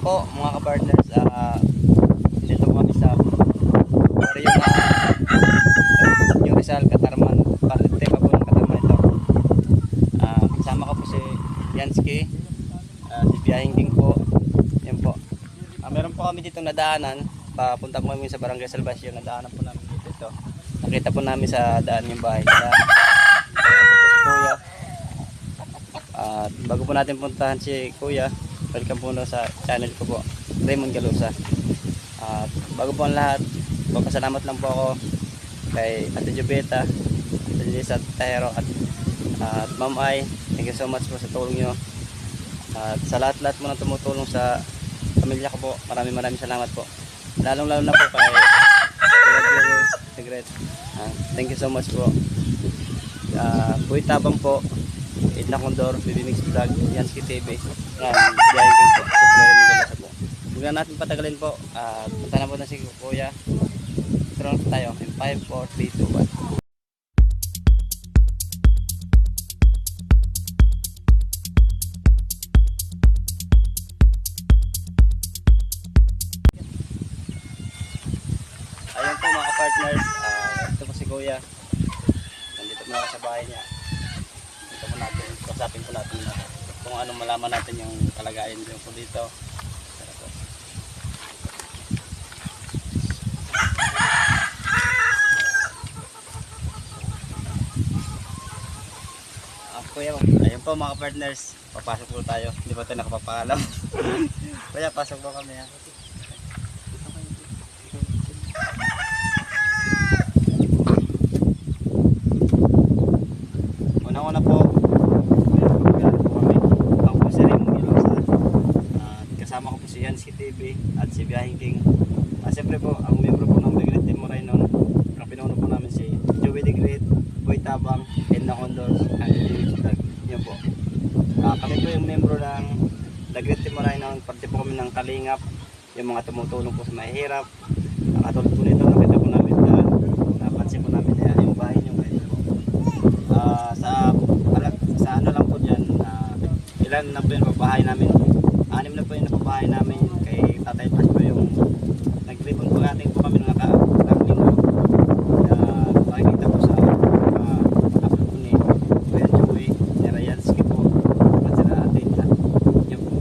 po mga ka-partners, dito po kami sa Barrio na yung Rizal, Katarman, parte pa po ng Katarman ito. Kasama ko po si Yansky, si Biyahing Ding po, yan po. Meron po kami dito nadaanan, papunta po kami sa Barangay Salvacion, nadaanan po namin dito ito. Nakita po namin sa daan yung bahay. Kuya. Bago po natin puntahan si Kuya, welcome po na sa channel ko po, Raymond Galusa. Bago po ang lahat, papasalamat lang po ako kay Ate Jubeta, Ate Lisa Tahero at Ma'am Ay. Thank you so much po sa tulong nyo. At sa lahat-lahat mo na tumutulong sa pamilya ko po, maraming salamat po. Lalong-lalo na po kay Secret. Thank you so much po. Buhay Tabang po, Edna Condor, Baby Mix Vlog, Yansky TV. Biyahing Ding po. Huwag na natin patagalin po. Punta na po na si Kuya. Turun po tayo in 5, 4, 3, 2, 1. Ayun po mga partners, ito po si Kuya. Nandito po sa bahay niya. Ito po natin, kasapin po natin na kung anong malaman natin yung kalagayan niyo po dito. Kuya, ayun po mga partners, papasok po tayo. Hindi pa tayo nakapapaalam. Kuya, pasok po kami ha. Una po kami. Ako po si Raymond Galusa. Kasama ko po si Yansky TV at si Biyahing Ding. Siyempre po, ang membro po ng The Great Team Moray noon, ang pinuno po namin si Joey The Great, Buhay Tabang, Edna Condor, and Baby Vlog. Yan po. Kami po yung membro ng The Great Team Moray noon, parte po kami ng Kalingap, yung mga tumutulong po sa mahihirap. Katulad po nito, nakita po namin na napansin po namin na yung bahay nyo ngayon po. Sa ano lang po dyan, ilan na po yung napabahay namin, 6 na po yung napabahay namin kay Tatay Paz po yung nag-ripon po natin po kami ng naka-rambling na makikita po sa upload po ni Kuya Joey, ni Rayansky po at sila atin na yun po.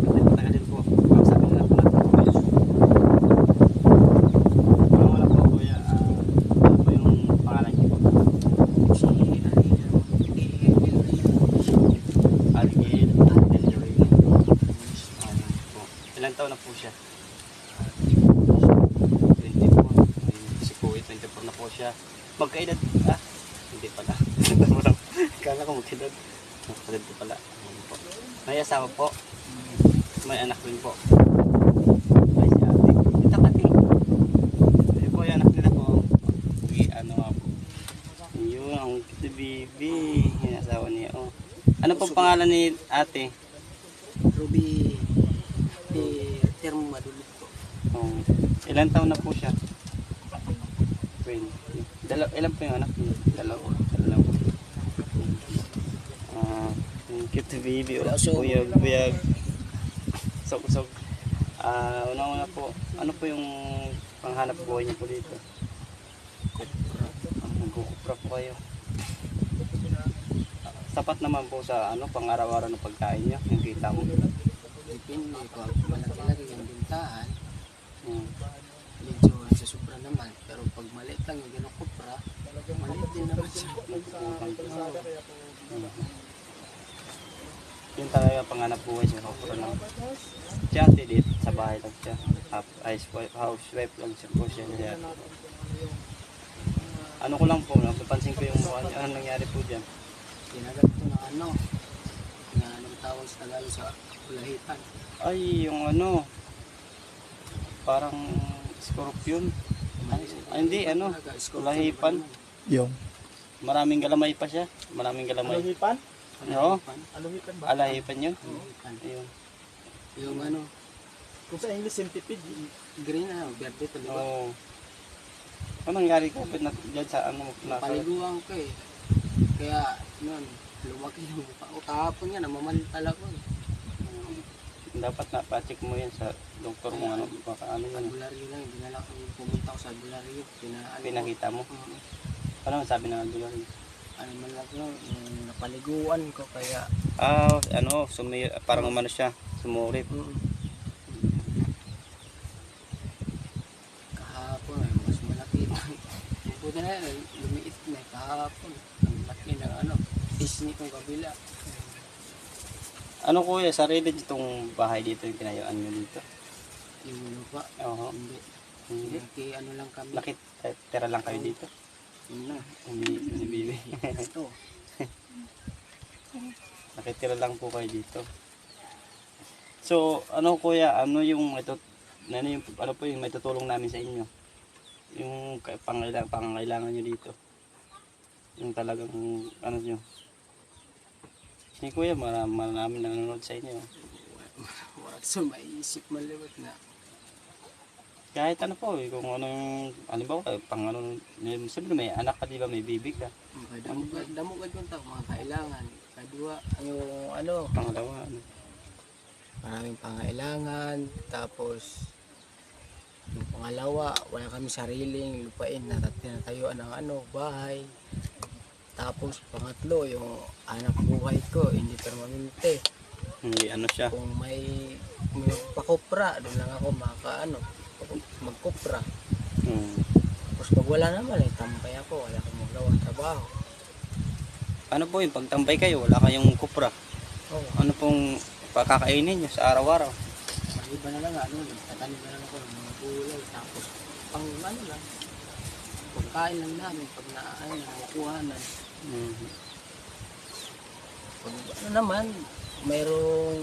Patagalin po, sabi na po natin po wala po Kuya, ano po yung pangalan niyo po? Aligid Deljoy. Ilan taon na po siya? 24. Si Kuya 24 na po siya. Magkaedad? Hindi pala. Kala ko magkaedad. Magkaedad ko pala. May asawa po. May anak rin po. May si ate. Ito kati. Ito po yung anak nila po. Ano nga po. Yun, ang cute baby. Yung asawa niya. Ano pong pangalan ni ate? Ruby Termo Madulog po. Ilan taon na po siya? 20. Ilan po yung anak niya? Dalawa. Cute baby. Buyag. Sok. Una po, ano po yung panghanap buhay niyo po dito? Nagkukupra po kayo. Sapat naman po sa pang-araw-araw na pagkain niyo, yung kita mo. Depende ko. Malaki-laki yung bintahan. Medyo sa supra naman. Pero pag maliit lang yung ginukupra, maliit din naman siya. Yung talaga panganap buhay siya, kupra lang. Si ate dito, sa bahay lang siya. Housewife lang siya po siya. Ano ko lang po, napapansin ko yung mukha niya. Ano nangyari po dyan? Kinagat ko na anong tawag sa Tagalog sa kulahitan. Ay, yung parang scorpion. Hindi, kulahipan. Yung Maraming galamay pa siya. Maraming galamay. Aluhipan? Oo. Aluhipan ba? Alahipan yun. Ayun. Yung Kung sa English centipede. green verde to, di ba? Oo. Ano nangyari ko dyan sa Paliguan ko eh. Kaya, lumaki yung mukha ko. Kahapon nga, namamantal ako. dapat napacheck mo yan sa doktor kung ano, baka ano yun. Albularyo lang, dinala ko, pumunta ko sa albularyo, Pinakita mo. Ano ang sabi ng albularyo? ano man lang no, yung napaliguan ko kaya Ano, parang umano siya, sumurip. kahapon ay mas malaki. Buti na yan, lumiit na kahapon. Ang laki ng ano, Disney kong kabila. Ano kuya, sarili itong bahay dito yung tinayuan nyo dito? Yung lupa, Oo. hindi. Hindi. Ano lang kami. Tira lang kayo dito? Yun na. Hindi, si Bibi. Ito. Nakitira lang po kayo dito. So, ano kuya, ano po yung may tutulong namin sa inyo? Yung pangangailangan nyo dito. Yung talagang, ano nyo. Si kuya, marami nanonood sa inyo. Wala sa maisip maliwat na. Kahit ano po, kung ano ba, siyempre may anak ka, di ba, may baby ka. Damugad yung tao, mga kailangan. Kadua, yung ano, Pangalawa, ano. maraming pangailangan. Tapos, yung pangalawa, wala kami sariling lupain na tinatayuan ng ano, bahay. Tapos, pangatlo, yung anak buhay ko, hindi permanente. Hindi, ano siya. Kung may pakupra, doon lang ako magkupra. Tapos pag wala naman, tambay ako, wala akong magawa trabaho. Ano po yung pagtambay kayo, wala kayong kupra? Oo. Ano pong pakakainin nyo sa araw-araw? Iba na lang, nagtatanim na lang ako ng mga gulay. Tapos, pang ano lang, pagkain lang namin, pag nakukuhanan. Pag ano naman, mayroong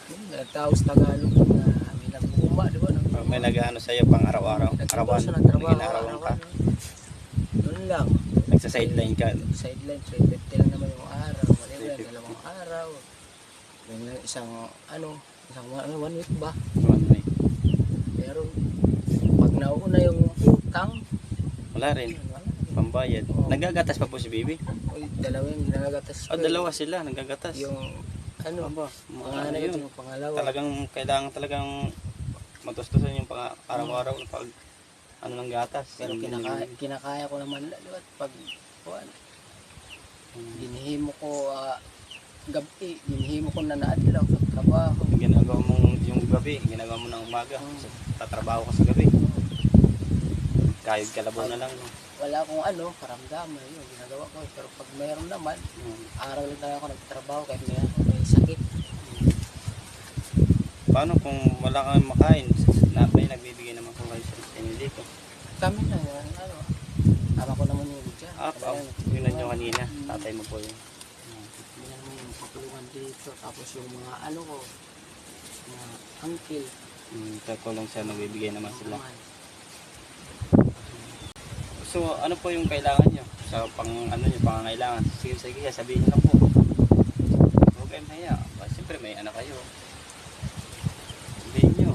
yung nagtawag sa Tagalog na may nagmumba, di ba? May nag-ano sa'yo pang araw-araw? Arawan? Nag-inarawan ka? Doon lang. Nagsa-sideline ka? Sideline, 350 lang naman yung araw. Maliban, 350. dalawang araw. Isang 1 week ba? 1 week. Pero pag nauna yung utang, Wala rin. wala. Pambayad. Nagagatas pa po si Bibi? Uy, dalawa yung ginagatas ko. Dalawa sila, nagagatas. Yung ano, Aba, panganay yun. yung pangalawa. Kailangan talagang matustusan yung araw-araw na pag ano ng gatas. Pero kinakaya ko naman liwat pag kuwan. Ginihimo ko gabi, ginihimo ko na naadlaw sa trabaho. Ginagawa mong yung gabi, ginagawa mo ng umaga. Tatrabaho ka sa gabi. Kahit kalabaw na lang. No? Wala akong karamdaman yun ginagawa ko. Pero pag mayroon naman, araw lang tayo ako nagtatrabaho kahit may sakit. Paano kung wala kang makain? May nagbibigay naman kung kayo sa inyo dito. Kami na yan, ama ko naman yung dyan. Yun na nyo kanina. Tatay mo po yun. Hindi na naman yung papulungan dito. Tapos yung mga ko, mga uncle. Kakulong siya, nagbibigay naman sila. So, ano po yung kailangan nyo? Sa pangangailangan? Sige, sabihin nyo lang po. Huwag kayong mahiya. Siyempre, may anak kayo. Sabihin nyo.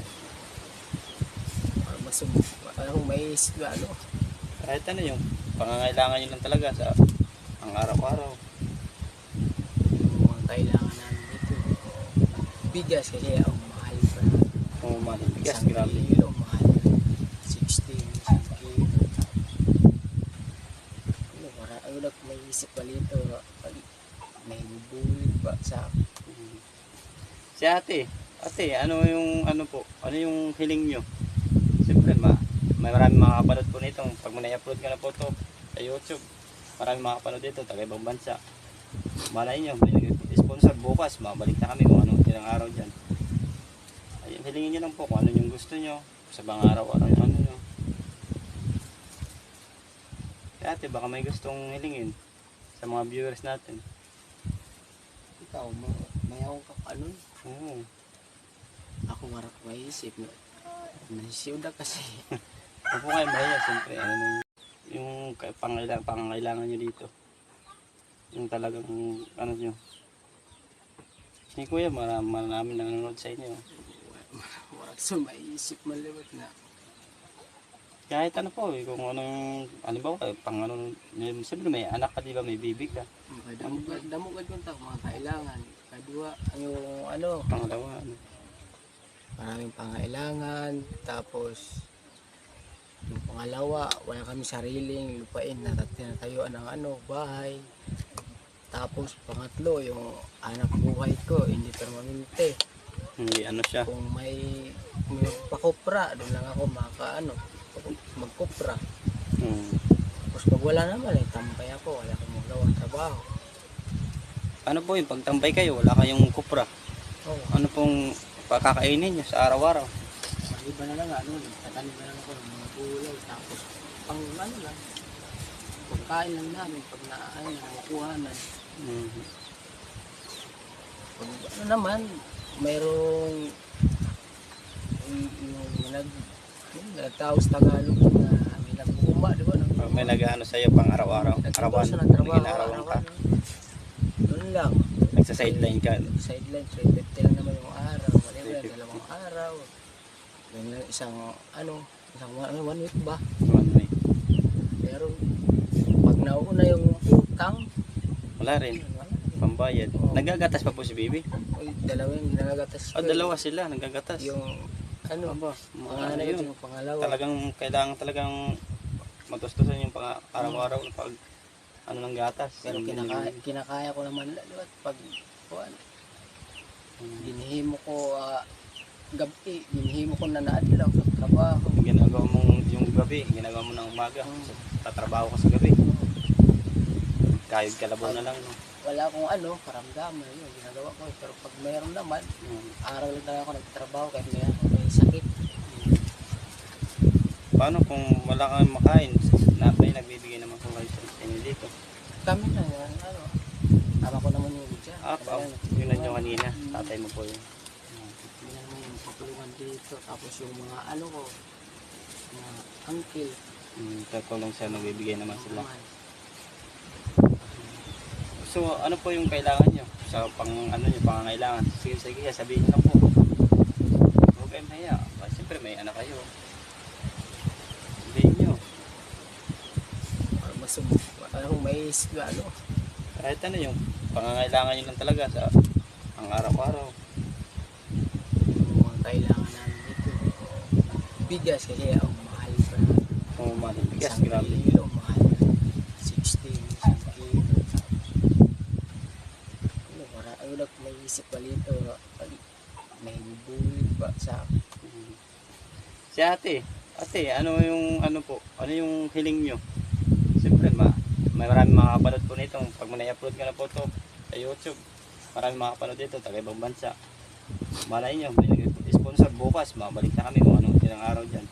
Parang may Kahit ano yung pangangailangan nyo lang talaga sa ang araw-araw. mga kailangan namin dito. Bigas kasi ang mahal pa. Mahal. Bigas, Isang grabe. kilo, mahal. 60, isang kilo. May isip pa dito. May bulit pa sa Si ate, ano yung hiling nyo? Siyempre, may maraming makakapanood po nito. Pag may-upload ka na po ito sa YouTube, maraming makakapanood dito, taga ibang bansa. Malay nyo, may nag-sponsor bukas, mabalik na kami kung anong ilang araw dyan. Ayun, hilingin nyo lang po kung ano yung gusto nyo, sa bang araw-araw yung ano nyo. Si ate, baka may gustong hilingin sa mga viewers natin. ikaw, mayaw ka pa nun. Oo. Ako marap may isip. Nasisiyuda kasi. Huwag po kayo mahiya, siyempre, yung pangangailangan nyo dito. Yung talagang, nyo. Si kuya, marami nanonood sa inyo. Wala sa maisip maliwat na. Kahit ano po, kung siyempre may anak ka, di ba, may baby ka. Damugad yung tao, mga kailangan. Pangalawa, yung ano, Pangalawa, ano? maraming pangailangan. Tapos, yung pangalawa, wala kami sariling lupain na tinatayuan ng ano, bahay. Tapos, pangatlo, yung anak buhay ko, hindi permanente. Hindi ano siya. Kung may pakupra, doon lang ako magkupra. Hmm. Tapos pag wala naman, tambay ako, wala akong magawang trabaho. Ano po yung pagtambay kayo, wala kayong kupra? Oo. Ano pong pakakainin nyo sa araw-araw? Maliban na lang, tatanim na lang ako ng mga gulay. Tapos, pang ano lang, pagkain lang namin, pag nakukuha na. Hmm. Pag ano naman, mayroong yung nagtaos Tagalog na may nagmumba, di ba? May nag-ano sa'yo pang araw-araw, arawan, ginarawan ka. Doon lang. Nagsa-sideline ka. Sideline, 350 lang naman yung araw. Wala 350. dalawang araw. Doon lang isang 1 week ba? 1 week. Pero pag nauna yung utang, Wala rin. wala. Pambayad. Nagagatas pa po si Bibi? Uy, dalawang nagagatas ko. Dalawa sila, nagagatas. Yung ano, Aba, pangalan yun. yung pangalawa. Talagang kailangan talagang matustusan yung pang araw-araw na pag ano ng gatas. Pero kinakaya ko naman, di ba? Pag kuwan, ginihimo ko gabi, ginihimo ko na naadlaw sa trabaho. Ginagawa mong yung gabi, ginagawa mo ng umaga. Tatrabaho ka sa gabi. Kahit kalabaw na lang. No? Wala akong karamdaman yun, ginagawa ko. Pero pag mayroon naman, araw lang talaga ako nagtatrabaho kahit may sakit. Paano kung wala kang makain? May nagbibigay naman kung kayo sa inyo dito. Kami na yan, tama ko naman yung dyan. Yun na nyo kanina. Tatay mo po yun. Hindi na naman yung papulungan dito. Tapos yung mga ko, mga uncle. Katulong siya, nagbibigay naman sila. mga So, ano po yung kailangan nyo? Sa pangangailangan? Sige, sabihin nyo lang po. Huwag kayong mahiya. Siyempre, may anak kayo. Sabihin nyo. may Kahit ano yung pangangailangan nyo lang talaga sa ang araw-araw. yung mga kailangan namin dito. Bigas kasi ang mahal pa. Kung malibigas, Isang grabe. kilo, mahal. 60, isang kilo. May isip pa dito. May bulit pa sa Si ate, ano yung hiling nyo? Siyempre, maraming makakapanood po nito. Pag may-upload ka na po ito sa YouTube, maraming makakapanood dito, taga ibang bansa. Malay nyo, may nag-sponsor bukas, mabalik na kami kung ilang araw dyan.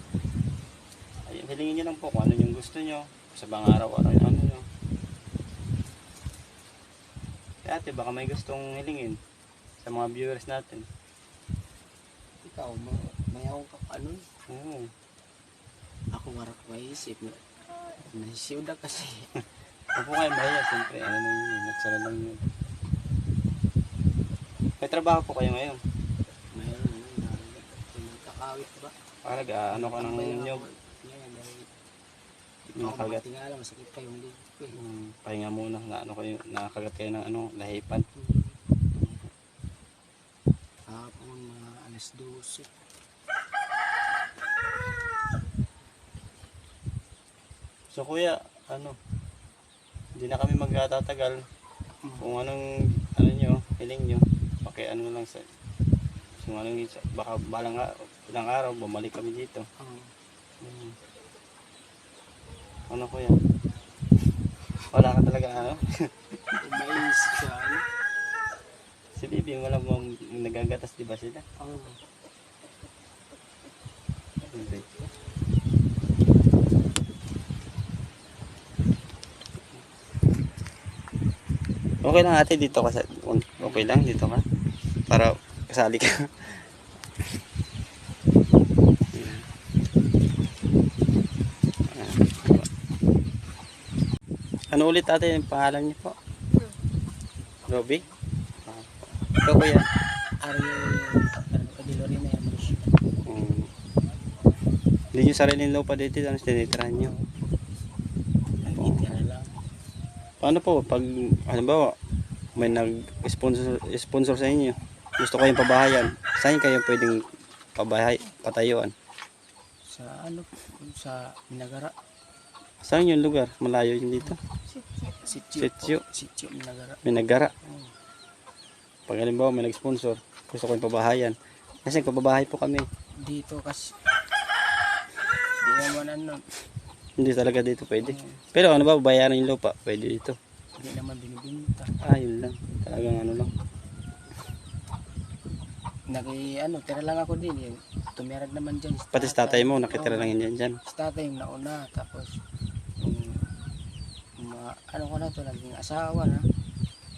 Ayun, hilingin nyo lang po kung ano yung gusto nyo, sa bang araw-araw yung ano nyo. Si ate, baka may gustong hilingin sa mga viewers natin. ikaw, may akong kapanon. Oo. Ako marak maisip na nasisiyuda kasi. Huwag po kayo mahiya, siyempre, nagsara lang yun. May trabaho po kayo ngayon. Mayroon kakawit ba? Parang ano ka ng nyog. Ngayon dahil Nakagat. tingala masakit pa yung leg ko eh. Pahinga muna na nakagat kayo ng lahipan. Hapon mga alas 12. So kuya, hindi na kami magtatagal. Kung anong nyo, hiling nyo, lang sa kung anong baka ilang araw bumalik kami dito. Ano kuya? Wala ka talaga Maisip sa Si Bibi, wala mo nagagatas, di ba sila? Hindi. Okay lang ate, dito ka okay lang dito ka para kasali ka. Ano ulit ate yung pangalan niyo po? Robbie? Ikaw kuya? Kadilori na yan. Hindi nyo sariling lupa dito, ano tinitirahan nyo? Nagtitira lang. Paano po pag halimbawa may nag-sponsor sa inyo, gusto kayong pabahayan, saan kayo pwedeng patayuan? Sa ano, sa Minagara. Saan yung lugar? Malayo yun dito. Sitio. Sitio Minagara. May naggara. Oo. Pag halimbawa may nag-sponsor, gusto kayong pabahayan. Kasi pababahay po kami. Dito kasi di naman ano, Hindi talaga dito pwede. Pero ano ba, bayaran yung lupa? Pwede dito. hindi naman binibinta. Yun lang. Talagang ano lang. Tira lang ako din. Yung tumirag naman dyan. Pati sa tatay mo, nakitira lang yan dyan. Sa tatay yung nauna. Tapos, ano ko na to, naging asawa na.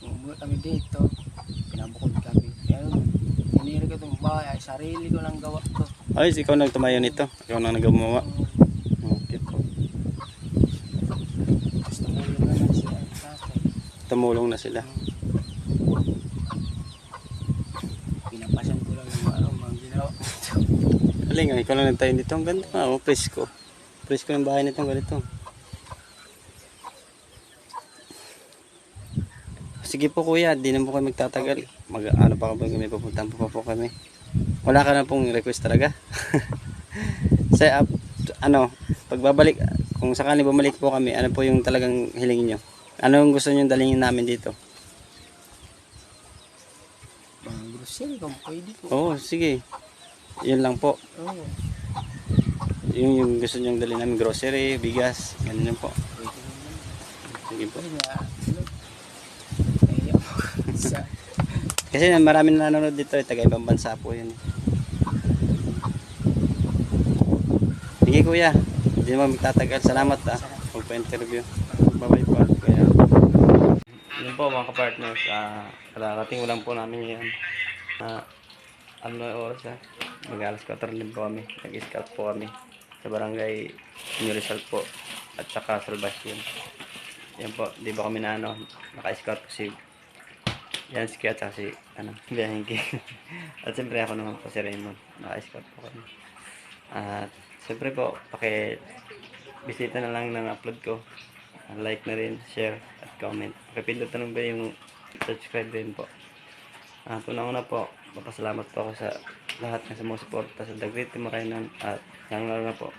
Nung umuwi kami dito, pinabukod kami. Kaya tiniri ko itong bahay, ay sarili ko lang gawa to. Ay, ikaw nang tumayo nito. Ikaw nang nagawa. Okay po. Tapos tumulong na lang siya ang tatay. Tumulong na sila. Pinapasan ko lang yung mga ginawa. Aling, ikaw lang nagtayo dito. Ang ganda nga, presko. Presko ng bahay nito, ganito. Sige po kuya, di na po kami magtatagal. Ano pa kami, may pupuntahan po kami. Wala ka na pong request talaga. Sa pagbabalik, kung sakali bumalik po kami, ano po yung talagang hilingin nyo? Ano yung gusto nyo dalhin namin dito? Mga grocery kung pwede po. Oo, sige. Yun lang po. Oo, Yung gusto nyo dalhin namin, grocery, bigas, ganun po. pwede naman. Sige po. Pwede nga, kaya sa Kasi marami na nanonood dito, taga ibang bansa po yun. Sige kuya, hindi naman magtatagal. Salamat magpa-interview. Bye-bye po. Kuya. Yun po mga kapartners, karating lang po namin ngayon. Ano na oras mag-alas 4 din po kami. Nag-scout po kami sa barangay New Rizal po at saka Salvacion. Yan po, di ba kami naka-scout po si Yansky at saka si Biyahing King. At siyempre ako naman po si Raymond. Naka-scout po kami. At siyempre po, bisita na lang ng upload ko. Like na rin, share at comment. Pakipindot na lang ba yung subscribe din po. Una po, papasalamat po ako sa lahat ng sumusuporta sa The Great Timorainan at lalo na po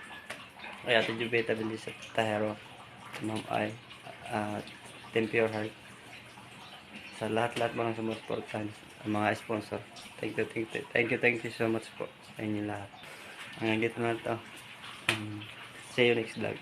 kay Ate Jubeta Belisa Tahero, Ma'am Ay, at Team Pure Heart. Sa lahat-lahat mo ng sumusuporta, ang mga sponsor. Thank you so much po sa inyo lahat. Hanggang dito na ito. See you next vlog.